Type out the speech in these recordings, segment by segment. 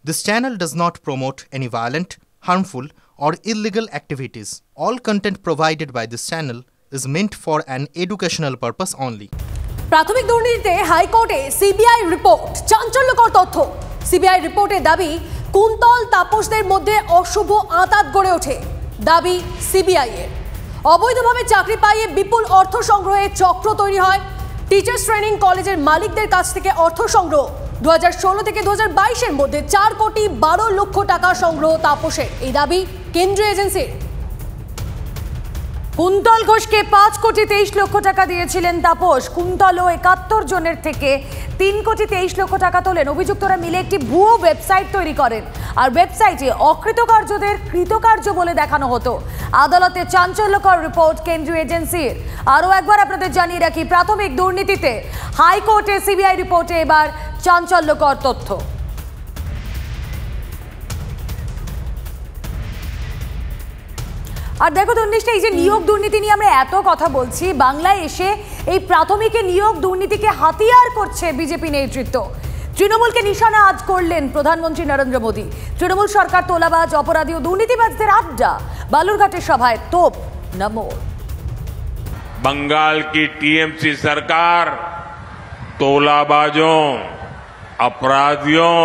This channel does not promote any violent, harmful, or illegal activities. All content provided by this channel is meant for an educational purpose only. প্রাথমিক দুর্নীতিতে হাইকোর্টে CBI report, চাঞ্চল্যকর তথ্য। CBI রিপোর্টের দাবি, কুন্তল তাপসদের মধ্যে অশুভ আঁতাত গড়ে ওঠে। দাবি সিবিআই এর, অবৈধভাবে চাকরি পাইয়ে বিপুল অর্থ সংগ্রহে চক্র তৈরি হয়। টিচার্স ট্রেনিং কলেজের মালিকদের কাছ থেকে অর্থ সংগ্রহ। 2016 থেকে 2022 মধ্যে 4 কোটি 12 লক্ষ টাকা সংগ্রহ তাপসের, এই দাবি কেন্দ্রীয় এজেন্সির। কুন্তল ঘোষকে 5 কোটি 23 লক্ষ টাকা দিয়েছিলেন তাপস। কুন্তল ও 71 জনের থেকে 3 কোটি 23 লক্ষ টাকা তোলেন। অভিযুক্তরা মিলে একটি ভুয়ো ওয়েবসাইট তৈরি করেন, আর ওয়েবসাইটে অকৃতকার্যদের কৃতকার্য বলে দেখানো হতো। আদালতে চাঞ্চল্যকর রিপোর্ট কেন্দ্রীয় এজেন্সির। আরও একবার আপনাদের জানিয়ে রাখি, প্রাথমিক দুর্নীতিতে হাইকোর্টে সিবিআই রিপোর্টে এবার চাঞ্চল্যকর তথ্য। আর দেখো তন্নিষ্ঠা, এই যে নিয়োগ দুর্নীতি নিয়ে আমরা এত কথা বলছি, বাংলায় এসে এই প্রাথমিকে নিয়োগ দুর্নীতিকে হাতিয়ার করছে বিজেপি নেতৃত্ব। তৃণমূলকে নিশানা আজ করলেন প্রধানমন্ত্রী নরেন্দ্র মোদী। তৃণমূল সরকার তোলাবাজ, অপরাধী ও দুর্নীতিবাজদের আড্ডা। বালুরঘাটের সভায় তোপ নমো। बंगाल की टीएमसी सरकार तोलाबाजों, अपराधियों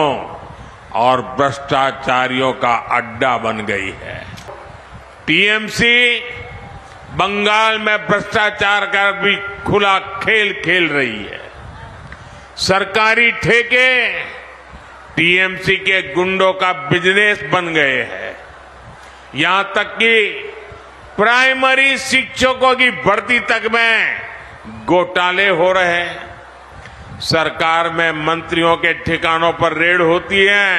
और भ्रष्टाचारियों का अड्डा बन गई है। टीएमसी बंगाल में भ्रष्टाचार का भी खुला खेल खेल रही है। सरकारी ठेके टीएमसी के गुंडों का बिजनेस बन गए हैं। यहां तक कि प्राइमरी शिक्षकों की भर्ती तक में घोटाले हो रहे हैं। सरकार में मंत्रियों के ठिकानों पर रेड होती है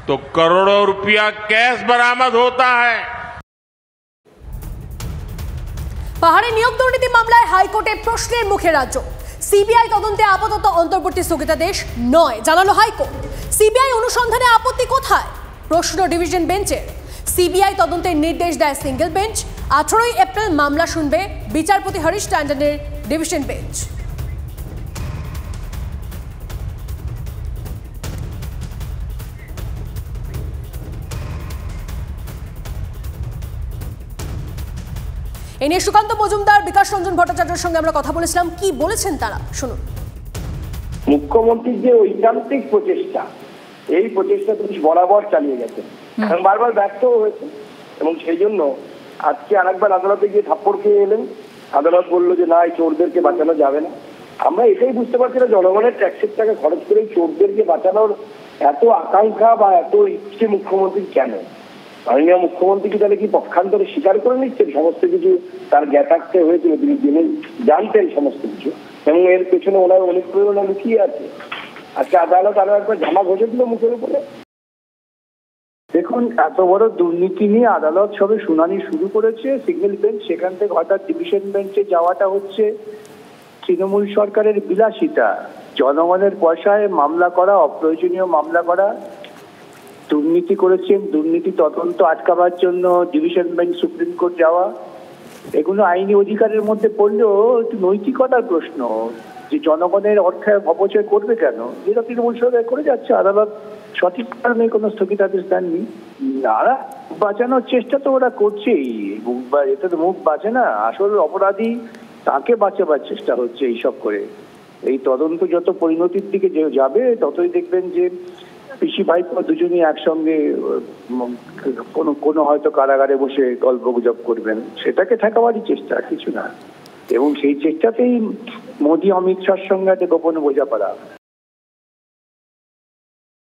तो करोड़ों रुपया कैश बरामद होता है। পাহাড়ে নিয়োগ দুর্নীতি মামলায় হাইকোর্টে প্রশ্নের মুখে রাজ্য। সিবিআই তদন্তে আপাতত অন্তর্বর্তী স্থগিতাদেশ নয়, জানালো হাইকোর্ট। সিবিআই অনুসন্ধানে আপত্তি কোথায়? প্রশ্ন ডিভিশন বেঞ্চের। সিবিআই তদন্তের নির্দেশ দেয় সিঙ্গেল বেঞ্চ। 18 এপ্রিল মামলা শুনবে বিচারপতি হরিশ ট্যান্ডনের ডিভিশন বেঞ্চ। এ নিয়ে সুকান্ত মজুমদার, বিকাশ রঞ্জন ভট্টাচার্যের সঙ্গে আমরা কথা বলেছিলাম। কি বলেছেন তারা, শুনুন। মুখ্যমন্ত্রীর যে ঐকান্তিক প্রচেষ্টা, এই প্রচেষ্টা তিনি বরাবর চালিয়ে গেছেন এবং বারবার ব্যর্থ হয়েছে, এবং সেই জন্য আজকে আরেকবার আদালতে গিয়ে থাপ্পড় খেয়ে এলেন। আদালত বললো যে না, এই চোরদেরকে বাঁচানো যাবে না। আমরা এটাই বুঝতে পারছি না, জনগণের ট্যাক্সের টাকা খরচ করে চোরদেরকে বাঁচানোর এত আকাঙ্ক্ষা বা এত ইচ্ছে মুখ্যমন্ত্রীর কেন? মাননীয় মুখ্যমন্ত্রী কি তাহলে কি পক্ষান্তরে স্বীকার করে নিচ্ছেন সমস্ত কিছু তার জ্ঞাতার্থে হয়েছিল? তিনি জেনে জানতেন সমস্ত কিছু, এবং এর পেছনে ওনার অনুপ্রেরণা লুকিয়ে আছে। আজকে আদালত আরো একবার ঝামা ঘষেছিল মুখের উপরে। দেখুন, এত বড় দুর্নীতি নিয়ে আদালত সবে শুনানি শুরু করেছে, সিঙ্গেল বেঞ্চ। সেখান থেকে হঠাৎ ডিভিশন বেঞ্চে যাওয়াটা হচ্ছে তৃণমূল সরকারের বিলাসিতা। জনগণের পয়সায় মামলা করা, অপ্রয়োজনীয় মামলা করা। দুর্নীতি করেছেন, দুর্নীতি তদন্ত আটকাবার জন্য ডিভিশন বেঞ্চ, সুপ্রিম কোর্ট যাওয়া, এগুলো আইনি অধিকারের মধ্যে পড়লেও একটু নৈতিকতার প্রশ্ন, যে জনগণের অর্থে অপচয় করবে কেন? যেটা তৃণমূল সরকার করে যাচ্ছে। আদালত সঠিক কারণে কোনো স্থগিতাদেশ দেননি। তারা বাঁচানোর চেষ্টা তো ওরা করছেই, এটা তো মুখ বাঁচে না। আসল অপরাধী তাকে বাঁচাবার চেষ্টা হচ্ছে এইসব করে। এই তদন্ত যত পরিণতির দিকে যাবে, ততই দেখবেন যে পিসি ভাইপো দুজনই একসঙ্গে কোনো হয়তো কারাগারে বসে গল্প গুজব করবেন। সেটাকে ঠেকাবারই চেষ্টা, কিছু না। এবং সেই চেষ্টাতেই মোদী অমিত শাহর সঙ্গে একটা গোপন বোঝাপড়া।